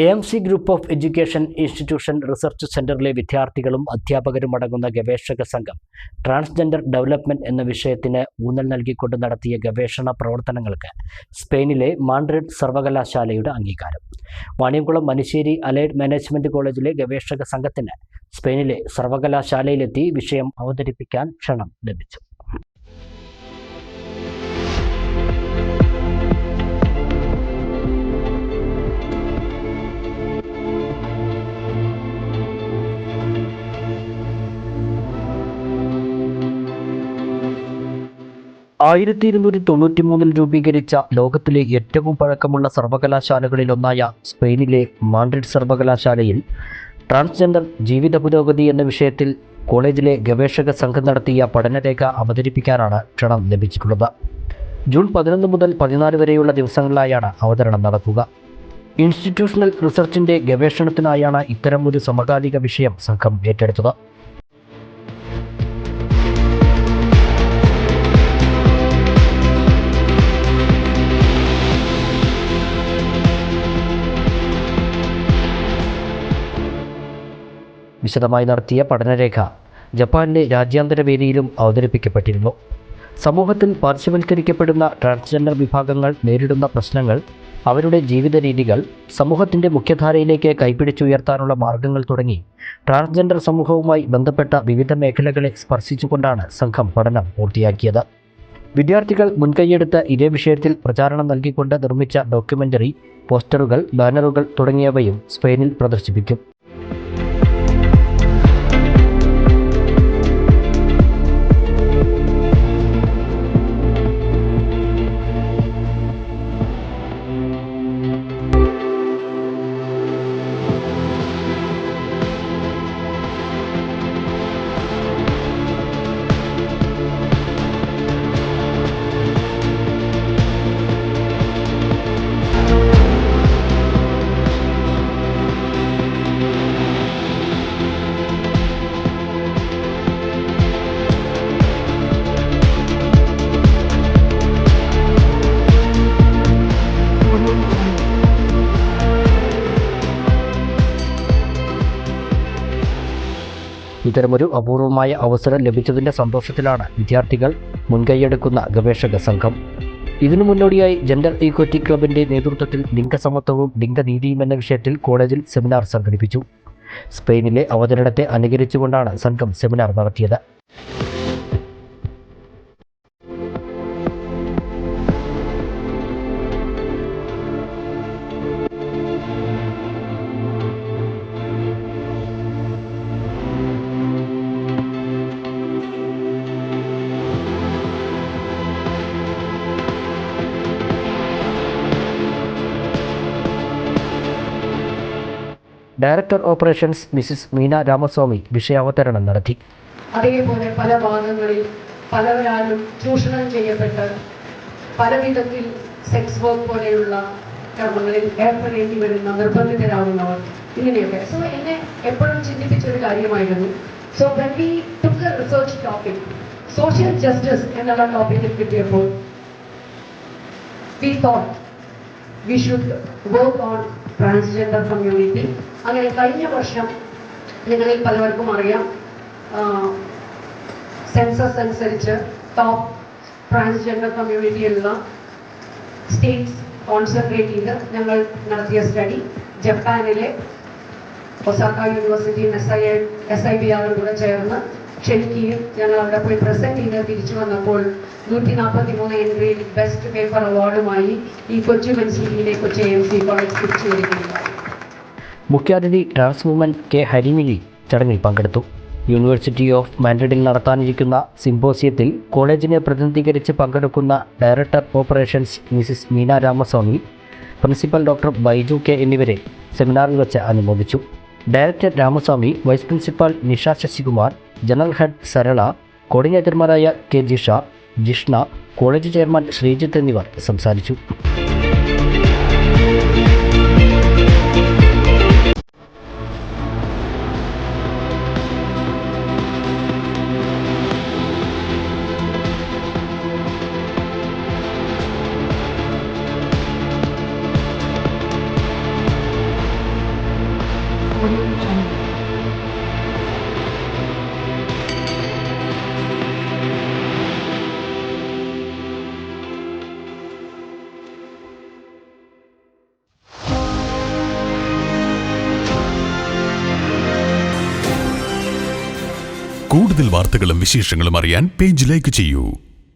AMC group of education institution research സെന്ററിലെ വിദ്യാർത്ഥികളും അധ്യാപകരും അടങ്ങുന്ന ഗവേഷക സംഘം ട്രാൻസ്ജെൻഡർ ഡെവലപ്മെന്റ് എന്ന വിഷയത്തിന് ഊന്നൽ നൽകിക്കൊണ്ട് നടത്തിയ ഗവേഷണ പ്രവർത്തനങ്ങൾക്ക് സ്പെയിനിലെ മാഡ്രിഡ് സർവകലാശാലയുടെ അംഗീകാരം. വാണിയംകുളം മനുശ്ശേരി അലൈഡ് മാനേജ്മെന്റ് കോളേജിലെ ഗവേഷക സംഘത്തിന് സ്പെയിനിലെ സർവകലാശാലയിലെത്തി വിഷയം അവതരിപ്പിക്കാൻ ക്ഷണം ലഭിച്ചു. 1293 രൂപീകരിച്ച ലോകത്തിലെ ഏറ്റവും പഴക്കമുള്ള സർവകലാശാലകളിലൊന്നായ സ്പെയിനിലെ മാഡ്രിഡ് സർവകലാശാലയിൽ ട്രാൻസ്ജെൻഡർ ജീവിത പുരോഗതി എന്ന വിഷയത്തിൽ കോളേജിലെ ഗവേഷക സംഘം നടത്തിയ പഠനരേഖ അവതരിപ്പിക്കാനാണ് ക്ഷണം ലഭിച്ചിട്ടുള്ളത്. ജൂൺ 11 മുതൽ 14 വരെയുള്ള ദിവസങ്ങളിലായാണ് അവതരണം നടക്കുക. ഇൻസ്റ്റിറ്റ്യൂഷണൽ റിസർച്ചിൻ്റെ ഗവേഷണത്തിനായാണ് ഇത്തരം ഒരു സമകാലിക വിഷയം സംഘം ഏറ്റെടുത്തത്. വിശദമായി നടത്തിയ പഠനരേഖ ജപ്പാനിലെ രാജ്യാന്തര വേദിയിലും അവതരിപ്പിക്കപ്പെട്ടിരുന്നു. സമൂഹത്തിൽ പാർശ്വവൽക്കരിക്കപ്പെടുന്ന ട്രാൻസ്ജെൻഡർ വിഭാഗങ്ങൾ നേരിടുന്ന പ്രശ്നങ്ങൾ, അവരുടെ ജീവിത രീതികൾ, സമൂഹത്തിൻ്റെ മുഖ്യധാരയിലേക്ക് കൈപിടിച്ചുയർത്താനുള്ള മാർഗങ്ങൾ തുടങ്ങി ട്രാൻസ്ജെൻഡർ സമൂഹവുമായി ബന്ധപ്പെട്ട വിവിധ മേഖലകളെ സ്പർശിച്ചുകൊണ്ടാണ് സംഘം പഠനം പൂർത്തിയാക്കിയത്. വിദ്യാർത്ഥികൾ മുൻകൈയെടുത്ത് ഇതേ വിഷയത്തിൽ പ്രചാരണം നൽകിക്കൊണ്ട് നിർമ്മിച്ച ഡോക്യുമെൻ്ററി, പോസ്റ്ററുകൾ, ബാനറുകൾ തുടങ്ങിയവയും സ്പെയിനിൽ പ്രദർശിപ്പിക്കും. ഇത്തരമൊരു അപൂർവമായ അവസരം ലഭിച്ചതിൻ്റെ സന്തോഷത്തിലാണ് വിദ്യാർത്ഥികൾ മുൻകൈയെടുക്കുന്ന ഗവേഷക സംഘം. ഇതിനു മുന്നോടിയായി ജെൻഡർ ഈക്വറ്റി ക്ലബിൻ്റെ നേതൃത്വത്തിൽ ലിംഗസമത്വവും ലിംഗനീതിയും എന്ന വിഷയത്തിൽ കോളേജിൽ സെമിനാർ സംഘടിപ്പിച്ചു. സ്പെയിനിലെ അവതരണത്തെ അനുകരിച്ചുകൊണ്ടാണ് സംഘം സെമിനാർ നടത്തിയത്. Director operations Mrs Meena Ramaswamy വിഷയാവതരണം നടത്തി. അതേപോലെ പല ഭാഗങ്ങളിൽ പലവരാലും ചൂഷണം ചെയ്യപ്പെട്ട് പല വിധത്തിൽ സെക്സ് വർക്ക് പോലെയുള്ള കർമ്മങ്ങളിൽ ഏർപ്പെടേണ്ടി വരുന്ന നിർബന്ധിതരാകുന്നവർ, ഇങ്ങനെയൊക്കെ. സോ എന്നെ എപ്പോഴും ചിന്തിപ്പിച്ചൊരു കാര്യമായിരുന്നു. So when we took A research topic, social justice എന്നുള്ള ടോപ്പിക്കിൽ കിട്ടിയപ്പോൾ we thought we should work on transgender community. അങ്ങനെ കഴിഞ്ഞ വർഷം നിങ്ങളിൽ പലവർക്കും അറിയാം, സെൻസസ് അനുസരിച്ച് ടോപ്പ് ട്രാൻസ്ജെൻഡർ കമ്മ്യൂണിറ്റിയിലുള്ള സ്റ്റേറ്റ്സ് കോൺസെൻട്രേറ്റ് ചെയ്ത് ഞങ്ങൾ നടത്തിയ സ്റ്റഡി ജപ്പാനിലെ ഒസാക്ക യൂണിവേഴ്സിറ്റിയും SIBR കൂടെ ചേർന്ന് ക്ഷണിക്കുകയും ഞങ്ങൾ അവിടെ പോയി പ്രസന്റ് ചെയ്ത് തിരിച്ചു വന്നപ്പോൾ 143 എൻട്രിയിൽ ബെസ്റ്റ് പേപ്പർ അവാർഡുമായി ഈ കൊച്ചു മനുഷ്യയിലെ കൊച്ചി AMC കോളേജ് തിരിച്ചു വരികയുണ്ടായി. മുഖ്യാതിഥി ട്രാൻസ് വുമൻ കെ ഹരിമിഴി ചടങ്ങിൽ പങ്കെടുത്തു. യൂണിവേഴ്സിറ്റി ഓഫ് മാഡ്രിഡിൽ നടത്താനിരിക്കുന്ന സിംപോസിയത്തിൽ കോളേജിനെ പ്രതിനിധീകരിച്ച് പങ്കെടുക്കുന്ന director operations Mrs Meena Ramaswamy, principal doctor Baiju K എന്നിവരെ സെമിനാറിൽ വെച്ച് അനുമോദിച്ചു. Director Ramaswamy, vice principal Nisha Sasikumar, general head Sarala, കോർഡിനേറ്റർമാരായ K Jisha, Jishna, college chairman Sreejith എന്നിവർ സംസാരിച്ചു. Audio channel. കൂടുതൽ വാർത്തകളും വിശേഷങ്ങളും അറിയാൻ പേജ് ലൈക്ക് ചെയ്യൂ.